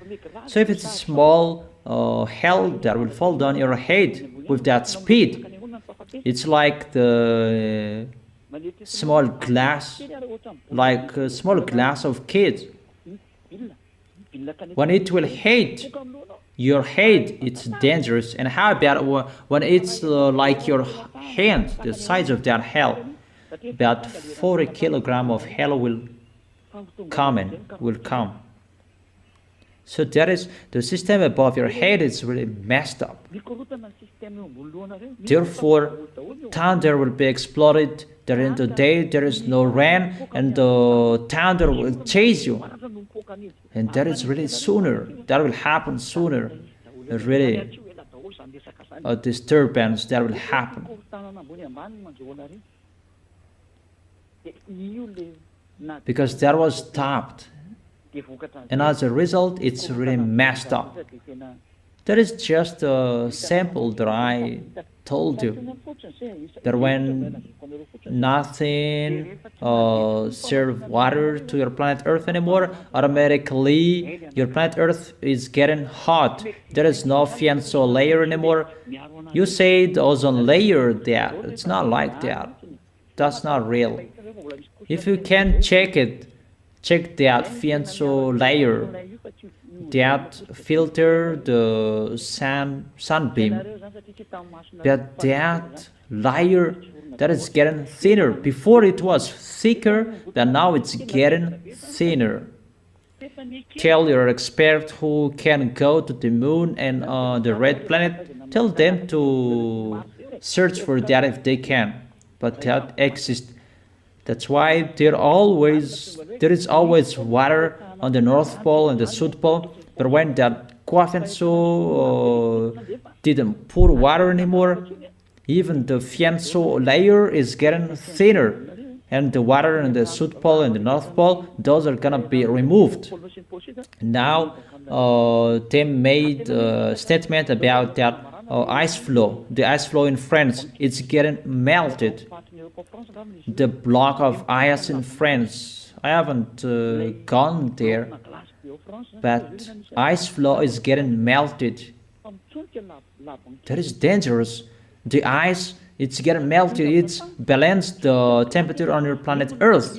So if it's a small hell that will fall down your head with that speed, it's like the small glass, like a small glass of kids. When it will hit your head, it's dangerous. And how about when it's like your hand, the size of that hell? About 40 kilograms of hell will come. So that is the system above your head is really messed up. Therefore, thunder will be exploded during the day. There is no rain, and the thunder will chase you. And that is really sooner. That will happen sooner. Really, a disturbance that will happen. Because that was stopped. And as a result, it's really messed up. That is just a sample that I told you. That when nothing serves water to your planet Earth anymore, automatically your planet Earth is getting hot. There is no fianso layer anymore. You say the ozone layer that. It's not like that. That's not real. If you can check it, check that fianso layer that filter the sunbeam. But that layer that is getting thinner. Before it was thicker, but now it's getting thinner. Tell your expert who can go to the moon and the red planet, tell them to search for that if they can. But that exists. That's why there is always water on the North Pole and the South Pole. But when that Kwafenso didn't pour water anymore, Even the Fianso layer is getting thinner. And the water in the South Pole and the North Pole, those are gonna be removed. Now, they made a statement about that ice flow. The ice flow in France, it's getting melted. The block of ice in France, I haven't gone there, but ice flow is getting melted. That is dangerous. The ice, it's getting melted. It's balanced the temperature on your planet Earth.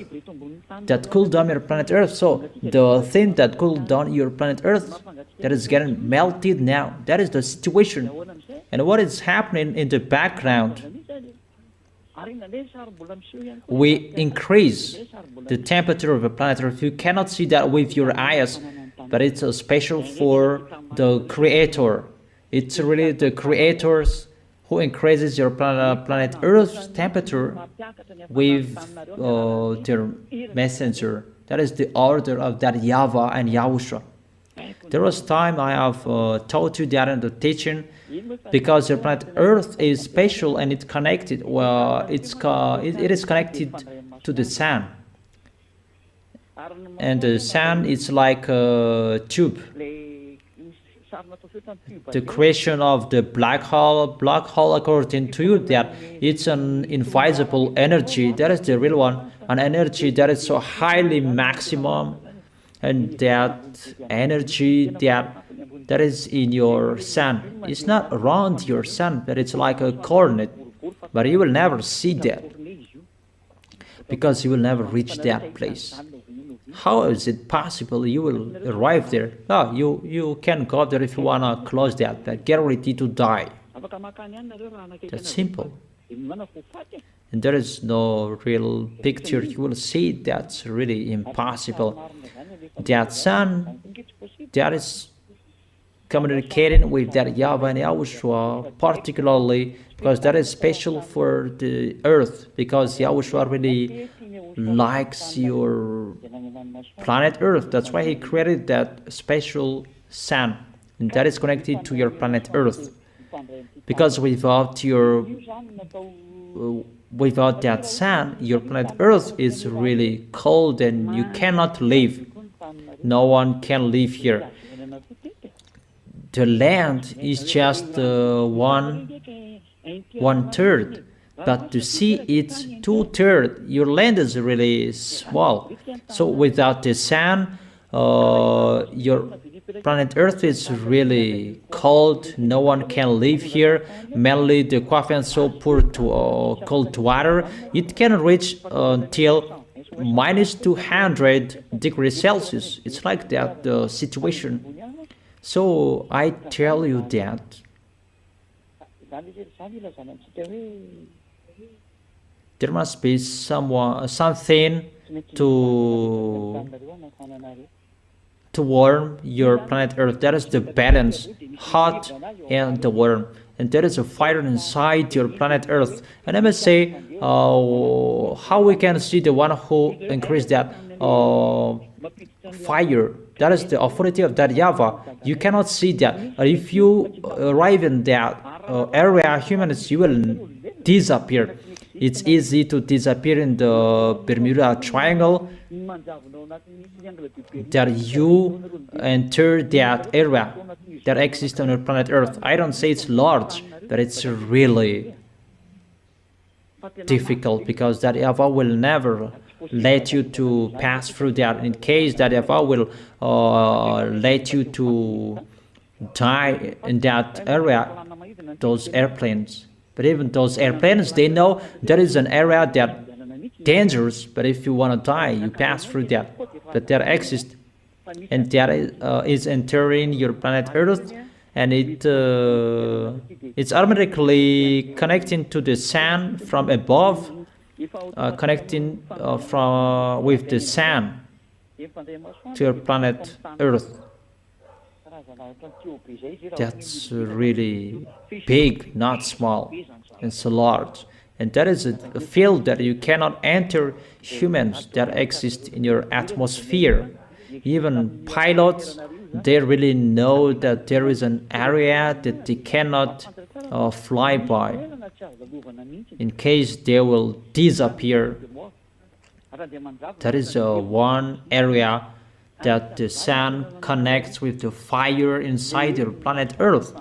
That cool down your planet Earth. So the thing that cooled down your planet Earth, that is getting melted now. That is the situation. And what is happening in the background? We increase the temperature of the planet Earth. You cannot see that with your eyes, but it's special for the Creator. It's really the Creators who increases your planet Earth's temperature with their messenger. That is the order of that YAHVAH and YAHOSHUA. There was time I have taught you that in the teaching, because your planet Earth is special and it's connected. Well, it is connected to the sun, and the sun is like a tube. The creation of the black hole according to you, that it's an invisible energy. That is the real one, an energy that is so highly maximum, and that energy that is in your sun, it's not around your sun, but it's like a coordinate, but you will never see that, because you will never reach that place. How is it possible you will arrive there? Oh, you can go there if you want to close that, but get ready to die. That's simple. And there is no real picture you will see. That's really impossible. That sun, that is communicating with that YAHVAH and YAHOSHUA, particularly because that is special for the earth, because YAHOSHUA really likes your planet Earth. That's why he created that special sun, and that is connected to your planet Earth. Because without that sun, your planet Earth is really cold and you cannot live. No one can live here. The land is just one third, but to see it's 2/3. Your land is really small. So without the sun, your planet Earth is really cold. No one can live here. Mainly the coffin so poor to cold water. It can reach until -200 degrees Celsius. It's like that the situation. So I tell you that there must be something to warm your planet Earth. That is the balance, hot and the warm. And there is a fire inside your planet Earth. And I must say, how we can see the one who increased that fire. That is the authority of that YAHVAH. You cannot see that. If you arrive in that area, humans, you will disappear. It's easy to disappear in the Bermuda Triangle, that you enter that area that exists on your planet Earth. I don't say it's large, but it's really difficult, because that YAHVAH will never let you to pass through that. In case that YAHVAH will let you to die in that area, those airplanes. But even those airplanes, they know there is an area that dangerous, but if you want to die, you pass through that. But there exists, and that is entering your planet Earth, and it's automatically connecting to the sun from above, connecting with the sun to your planet Earth. That's really big, not small. It's large. And that is a field that you cannot enter humans that exist in your atmosphere. Even pilots, they really know that there is an area that they cannot fly by, in case they will disappear. That is one area that the sun connects with the fire inside your planet Earth.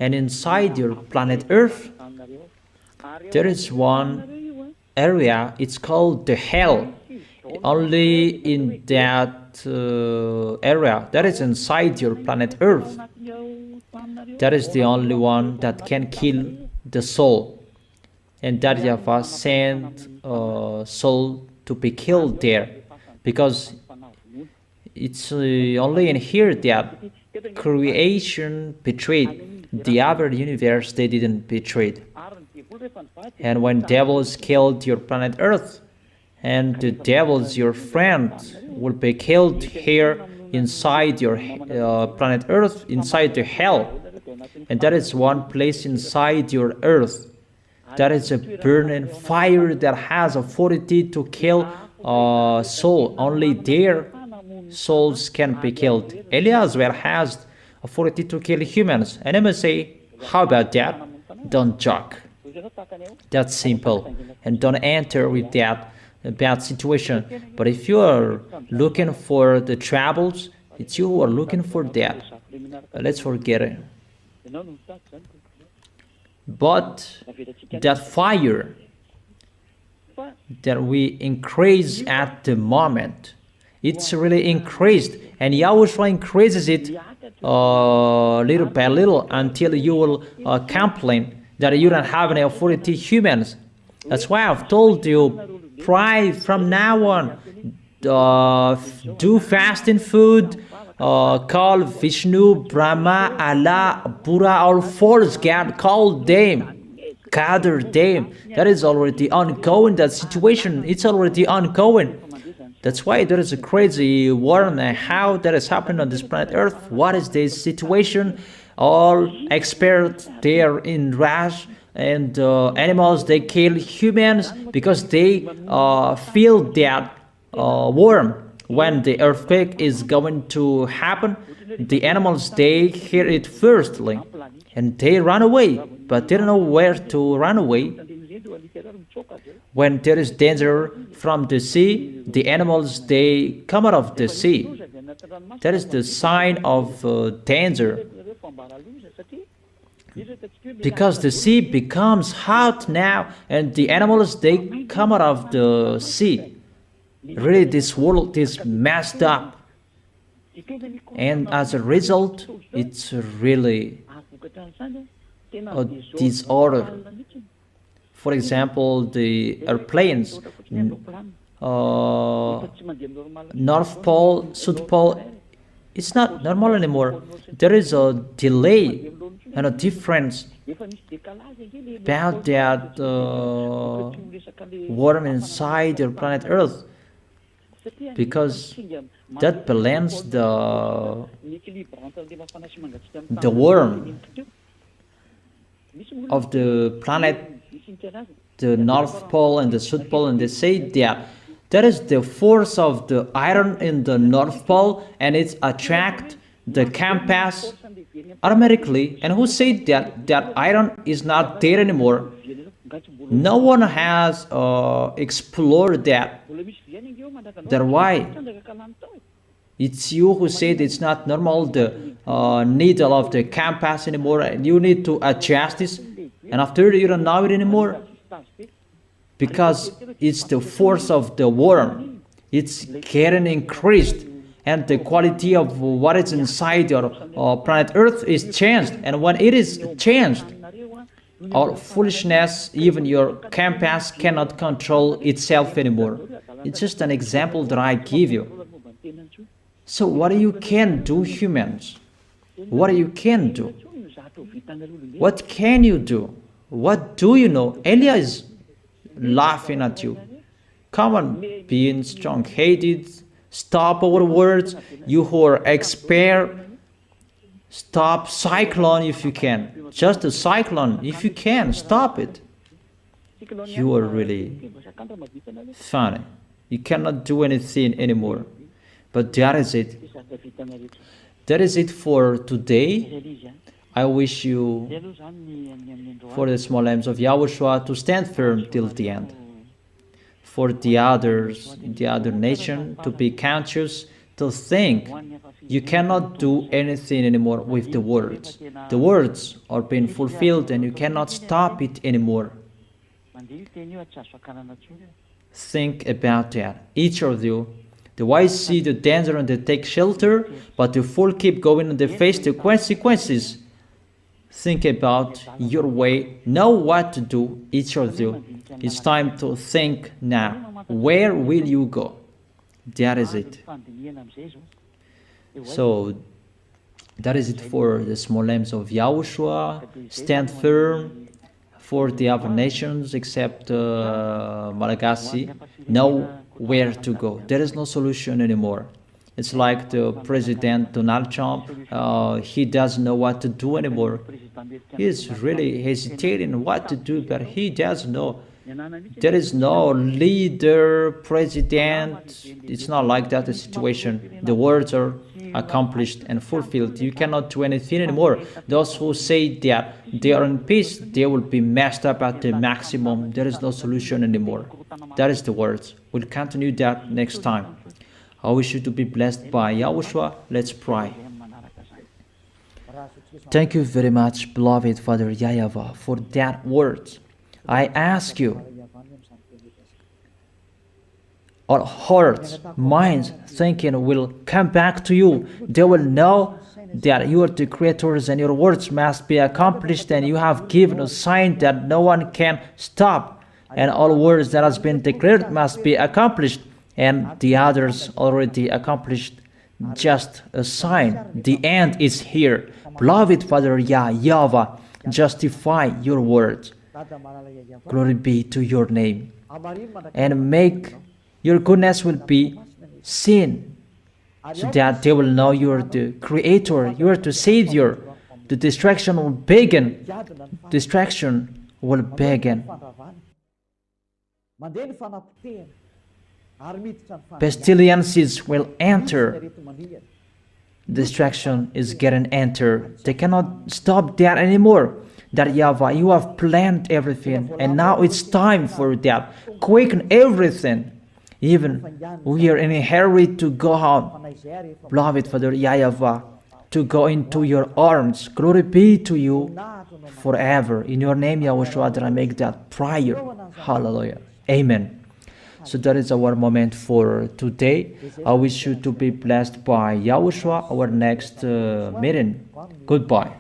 And inside your planet Earth, there is one area, it's called the hell. Only in that area, that is inside your planet Earth, that is the only one that can kill the soul. And that YAHVAH sent soul to be killed there, because it's only in here that creation betrayed. The other universe, they didn't betray. And when devils killed your planet Earth, and the devils, your friend, will be killed here inside your planet Earth, inside the hell. And that is one place inside your Earth. That is a burning fire that has authority to kill soul. Only their souls can be killed. Eliah as well has authority to kill humans. And I must say, how about that? Don't joke. That's simple. And don't enter with that bad situation. But if you are looking for the troubles, it's you who are looking for that. Let's forget it. But that fire that we increase at the moment, it's really increased, and YAHOSHUA increases it little by little until you will complain that you don't have any authority humans. That's why I've told you, pray from now on, do fasting food, call Vishnu, Brahma, Allah, Buddha, or false God, call them, gather them. That is already ongoing, that situation, it's already ongoing. That's why there is a crazy war and how that is happening on this planet Earth. What is this situation? All experts there in rush, and animals, they kill humans because they feel that warm. When the earthquake is going to happen, the animals, they hear it firstly, and they run away, but they don't know where to run away. When there is danger from the sea, the animals, they come out of the sea. That is the sign of danger. Because the sea becomes hot now, and the animals, they come out of the sea. Really, this world is messed up, and as a result, it's really a disorder. For example, the airplanes, North Pole, South Pole, it's not normal anymore. There is a delay and a difference about that warm inside your planet Earth, because that balance the warm of the planet, the North Pole and the South Pole, and they say that that is the force of the iron in the North Pole, and it attracts the compass automatically. And who said that that iron is not there anymore? No one has explored that. That's why it's you who said it's not normal, the needle of the compass anymore, and you need to adjust this, and after you don't know it anymore, because it's the force of the worm. It's getting increased, and the quality of what is inside your planet Earth is changed. And when it is changed, all foolishness, even your compass cannot control itself anymore. It's just an example that I give you. So what you can do, humans? What you can do? What can you do? What do you know? Eliah is laughing at you. Come on, being strong-headed, stop our words. You who are expert, stop cyclone if you can. Just a cyclone, if you can, stop it. You are really funny. You cannot do anything anymore. But that is it. That is it for today. I wish you, for the small lambs of Yahushua, to stand firm till the end. For the others, the other nation, to be conscious, to think you cannot do anything anymore with the words. The words are being fulfilled and you cannot stop it anymore. Think about that. Each of you, the wise see the danger and they take shelter, but the fool keep going and they face the consequences. Think about your way, know what to do, each of you. It's time to think now. Where will you go? That is it. So, that is it for the small lambs of Yahushua. Stand firm for the other nations except Malagasy. Know where to go. There is no solution anymore. It's like the President Donald Trump. He doesn't know what to do anymore. He's really hesitating what to do, but he doesn't know. There is no leader, president. It's not like that the situation. The words are accomplished and fulfilled. You cannot do anything anymore. Those who say that they are in peace, they will be messed up at the maximum. There is no solution anymore. That is the words. We'll continue that next time. I wish you to be blessed by Yahushua. Let's pray. Thank you very much, beloved Father YAHVAH, for that word. I ask you, our hearts, minds, thinking will come back to you. They will know that you are the creators and your words must be accomplished, and you have given a sign that no one can stop. And all words that has been declared must be accomplished. And the others already accomplished, just a sign. The end is here. Beloved Father YAHVAH, justify your words. Glory be to your name. And make your goodness will be seen, so that they will know you are the Creator, you are the Savior. The distraction will begin. Distraction will begin. Pestilences will enter. Distraction is getting entered. They cannot stop that anymore. That YAHVAH, you have planned everything, and now it's time for that. Quicken everything. Even we are in a hurry to go out. Beloved Father YAHVAH, to go into your arms. Glory be to you forever. In your name, Yahushua, that I make that prayer. Hallelujah. Amen. So that is our moment for today. I wish you to be blessed by Yahushua, our next meeting. Goodbye.